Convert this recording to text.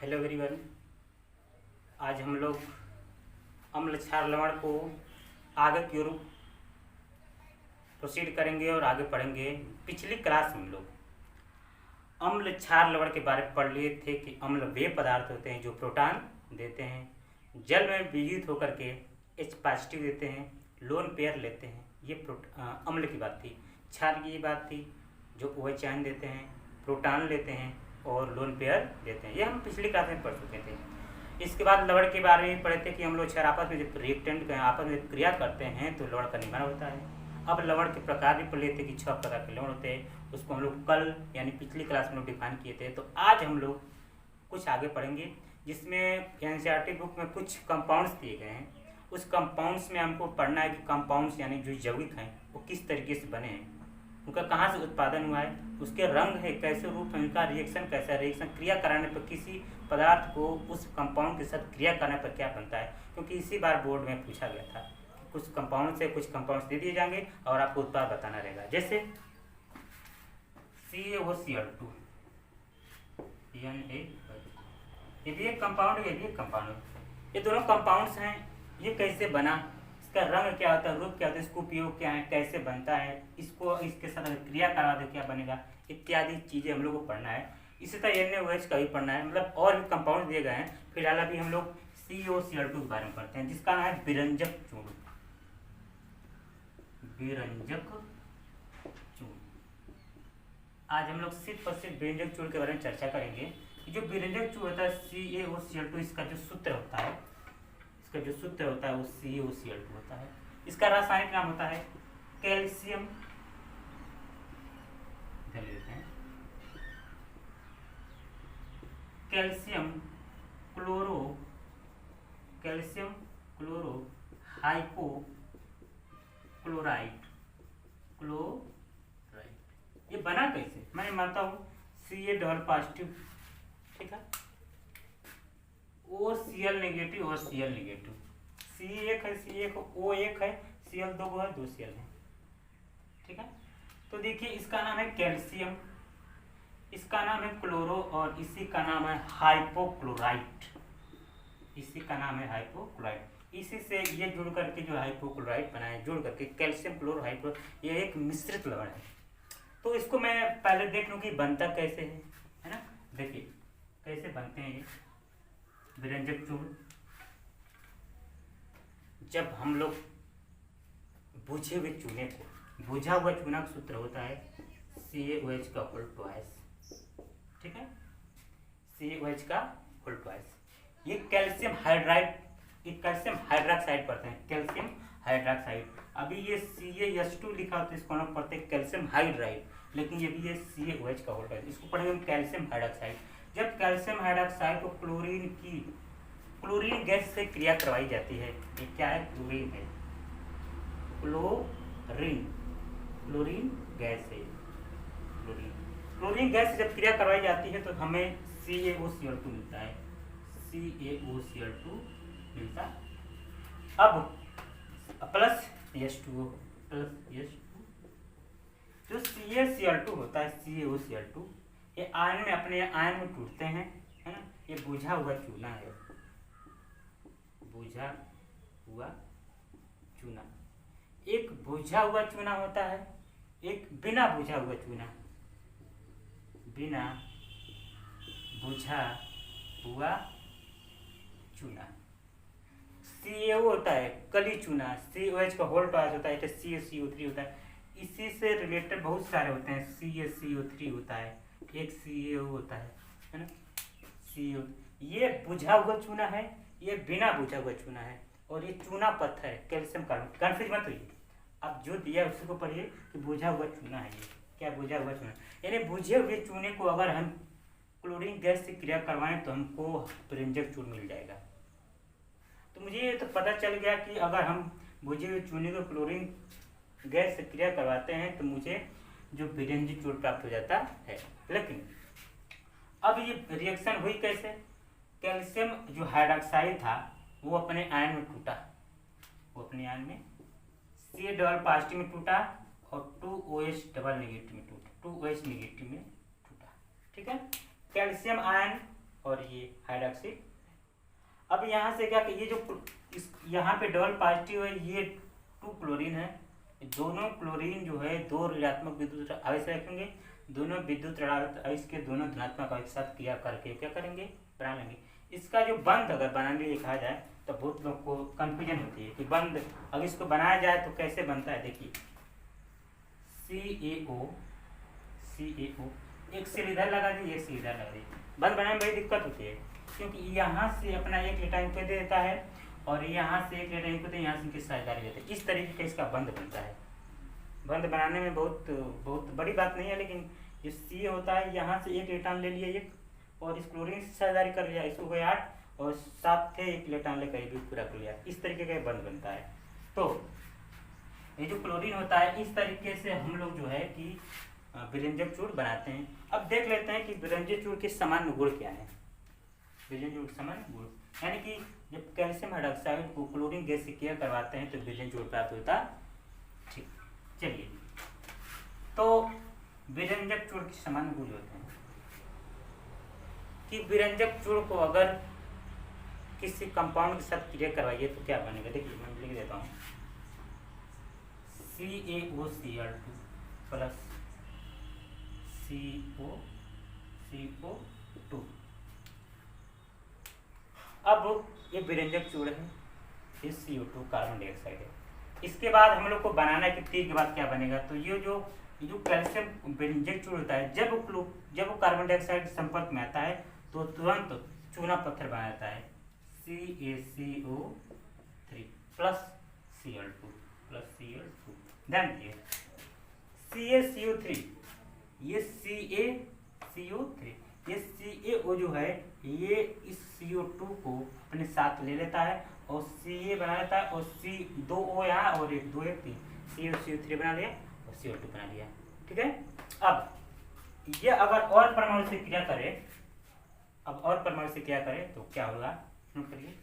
Hello everyone. आज हम लोग अम्ल क्षार लवण को आगे की ओर प्रोसीड करेंगे और आगे पढ़ेंगे। पिछली क्लास में हम लोग अम्ल क्षार लवण के बारे में पढ़ लिए थे कि अम्ल वे पदार्थ होते हैं जो प्रोटॉन देते हैं, जल में विघटित होकर के H पॉजिटिव देते हैं, लोन पेयर लेते हैं। ये अम्ल की बात थी। क्षार की ये बात थी जो OH आयन देते हैं, प्रोटॉन लेते हैं और लोन पेयर देते हैं। ये हम पिछली क्लास में पढ़ चुके थे। इसके बाद लवण के बारे में पढ़े थे कि हम लोग क्षार आपस में जब रिएक्टेंट आपस में क्रिया करते हैं तो लवण का निर्माण होता है। अब लवण के प्रकार भी पढ़ लेते कि 6 प्रकार के लवण होते हैं, उसको हम लोग कल यानी पिछली क्लास में लोग डिफाइन किए थे। तो आज हम लोग कुछ आगे पढ़ेंगे जिसमें NCERT बुक में कुछ कंपाउंड्स दिए गए हैं। उस कंपाउंड्स में हमको पढ़ना है कि कंपाउंड्स यानी जो यौगिक हैं वो किस तरीके से बने हैं, उनका कहाँ से उत्पादन हुआ है, उसके रंग है, कैसे रूप है, उनका रिएक्शन कैसा है, रिएक्शन क्रिया कराने पर किसी पदार्थ को उस कंपाउंड के साथ क्रिया करने पर क्या बनता है। क्योंकि इसी बार बोर्ड में पूछा गया था कि कुछ कंपाउंड से कुछ कंपाउंड्स दे दिए जाएंगे और आपको उत्पाद बताना रहेगा। जैसे CaOCl2 ये भी एक कंपाउंड है, ये भी एक कंपाउंड है। ये दोनों कंपाउंड्स हैं। ये कैसे बना, इसका रंग क्या होता है, रूप क्या होता है, इसको उपयोग क्या है, कैसे बनता है, इसको इसके साथ अगर क्रिया करा दे क्या बनेगा, इत्यादि चीज़ें हम लोग को पढ़ना है। इसी तरह NaOH का भी पढ़ना है। मतलब और भी कंपाउंड दिए गए हैं। फिलहाल अभी हम लोग CaOCl2 के बारे में पढ़ते हैं जिसका नाम है विरंजक चूर्ण। विरंजक चूर्ण आज हम लोग सिर्फ और सिर्फ विरंजक चूर्ण के बारे में चर्चा करेंगे। जो विरंजक चूर्ण होता है CaOCl2, इसका जो सूत्र होता है वो CaOCl2 होता है। इसका रासायनिक नाम होता है कैल्शियम, कैल्शियम क्लोरो हाइपोक्लोराइड। ये बना कैसे, मैं मानता हूँ Ca डबल पॉजिटिव, ठीक है, OCl नेगेटिव और Cl नेगेटिव। C एक है, C एक, O एक है, Cl दो है, 2 Cl है, ठीक है। तो देखिए इसका नाम है कैल्शियम, इसका नाम है क्लोरो और इसी का नाम है हाइपोक्लोराइट। इसी से ये जुड़ करके जो हाइपोक्लोराइट बना है, जुड़ करके कैल्शियम क्लोरो हाइपो, ये एक मिश्रित लवण है। तो इसको मैं पहले देख लूँ कि बनता कैसे है ना। देखिए कैसे बनते हैं ये विरंजक चूर्ण। जब हम लोग बुझे हुए चूने को, बुझा हुआ चूना का सूत्र होता है CaOH का होल ट्वाइस, ठीक है, CaOH का होल ट्वाइस। ये कैल्शियम हाइड्रॉक्साइड पढ़ते हैं, कैल्शियम हाइड्रॉक्साइड। अभी ये CaH2 लिखा होता है, इसको हम पढ़ते हैं कैल्शियम हाइड्राइड, लेकिन ये भी ये CaOH का होल ट्वाइस, इसको पढ़ेंगे हम कैल्शियम हाइड्रॉक्साइड। जब कैल्शियम हाइड्रॉक्साइड को क्लोरीन गैस से क्रिया करवाई जाती है, ये क्या है, क्लोरीन है, क्लोरीन गैस है, क्लोरीन गैस से जब क्रिया करवाई जाती है तो हमें CaOCl2 मिलता है, CaOCl2 मिलता। अब प्लस H2O, जो CaCl2 होता है, CaOCl2, ये आयन में अपने आयन में टूटते हैं, है ना। ये बुझा हुआ चूना है, बुझा हुआ चूना। एक बुझा हुआ चूना होता है, एक बिना बुझा हुआ चूना, बिना बुझा हुआ चूना। CaO होता है कली चूना, COH का होल ट्वाइस होता है, CaCO3 होता है। इसी से रिलेटेड बहुत सारे होते हैं, CaCO3 होता है, एक CaO होता है ना, CO। ये बुझा हुआ चूना है, ये बिना बुझा हुआ चूना है, और ये चूना पत्थर है, कैल्शियम कार्बोनेट। कन्फ्यूज मत होइए, अब जो दिया उसी को पढ़िए कि बुझा हुआ चूना है। ये क्या बुझा हुआ चूना, यानी बुझे हुए चूने को अगर हम क्लोरीन गैस से क्रिया करवाएं तो हमको विरंजक चूर्ण मिल जाएगा। तो मुझे ये तो पता चल गया कि अगर हम बुझे हुए चूने को क्लोरीन गैस से क्रिया करवाते हैं तो मुझे जो विरंजक चूर्ण प्राप्त हो जाता है। लेकिन अब ये रिएक्शन हुई कैसे, कैल्शियम जो हाइड्रॉक्साइड था वो अपने आयन में टूटा, वो अपने आयन में C डबल पॉजिटिव में टूटा और 2OH डबल नेगेटिव में टूटा, 2OH नेगेटिव में टूटा, ठीक है। कैल्शियम आयन और ये हाइड्रोक्सी। अब यहाँ से क्या, ये जो यहाँ पे डबल पॉजिटिव है, ये 2 क्लोरीन है। दोनों क्लोरीन जो है 2 ऋणात्मक विद्युत आवेश रखेंगे, दोनों विद्युत आवेश के दोनों धनात्मक आवेश के साथ क्रिया करके क्या करेंगे, बना लेंगे। इसका जो बंध अगर बनाने के कहा जाए तो बहुत लोग को कंफ्यूजन होती है कि बंध अगर इसको बनाया जाए तो कैसे बनता है। देखिए CaO एक सिर इधर लगा दी, एक सिर इधर लगा दी, बंध बनाने में बड़ी दिक्कत होती है, क्योंकि यहाँ से अपना एक इलेक्ट्रॉन को दे देता है और यहाँ से एक इलेक्ट्रॉन को यहाँ से इनकी साझेदारी देते हैं। इस तरीके का इसका बंध बनता है। बंध बनाने में बहुत बड़ी बात नहीं है, लेकिन जो सी होता है यहाँ से एक इलेक्ट्रॉन ले लिया एक, और इस क्लोरीन से साझेदारी कर लिया, इसको गए 8 और 7 थे, एक इलेक्ट्रॉन लेकर ये भी पूरा कर लिया। इस तरीके का बंध बनता है। तो ये जो क्लोरीन होता है, इस तरीके से हम लोग जो है कि विरंजक चूर्ण बनाते हैं। अब देख लेते हैं कि विरंजक चूर्ण के सामान्य गुण क्या है। विरंजक चूर्ण सामान्य गुण यानी कि जब कैल्शियम हाइड्रोक्साइड को क्लोरीन गैस से क्रिया करवाते हैं तो विरंजक चूर्ण प्राप्त होता है। ठीक, चलिए, तो विरंजक चूर्ण के सामान्य गुण होते हैं कि विरंजक चूर्ण को अगर किसी कंपाउंड के साथ क्रिया करवाइए तो क्या बनेगा। देखिए मैं लिख देता हूँ, CaOCl2 प्लस CO2। अब ये विरंजक चूर्ण है, ये CO2 कार्बन डाइऑक्साइड है। इसके बाद हम लोग को बनाना है कि 3 के बाद क्या बनेगा। तो ये जो कैल्शियम विरंजक चूर्ण होता है, जब वो कार्बन डाइऑक्साइड के संपर्क में आता है तो तुरंत चूना पत्थर बनाता है, CaCO3 plus Cl2 plus Cl2। ध्यान दीजिए, CaCO3, ये CaCO3, ये CaO जो है ये इस CO2 को अपने साथ ले लेता है और Ca बना लेता है, और दो O यहाँ और एक 2 1 3, CaCO3 बना लिया और CO2 बना लिया। ठीक है। अब ये अगर और परमाणु से क्रिया करे, तो क्या होगा, नोट करिए।